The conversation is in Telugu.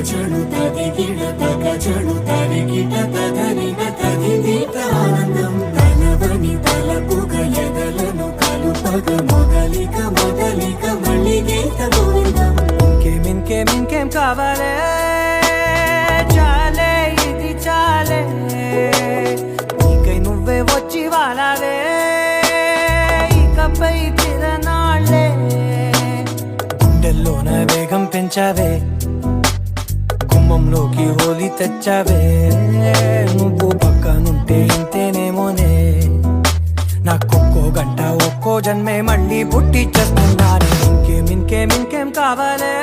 చడు తదిగిడ తగ చడు తరిగిట తదనిన తదిదీత ఆనందం తలవని తలపుగ ఎదలను కలుపగ మొదలిక మొదలిక మళ్ళీ గీత గోవిందం. ఇంకేం కావాలే చాలే ఇది చాలే నీకై నువ్వే వచ్చి వాలావే ఇకపై తిరనాళ్ళే గుండెల్లోన వేగం పెంచావే గుమ్మంలోకి హోలీ తెచ్చావే నువ్వు పక్కనుంటే ఇంతేనేమోనే నాకొక్కో గంట ఒక్కో జన్మే మళ్ళీ పుట్టి చేస్తున్నానే ఇంకేం కావాలే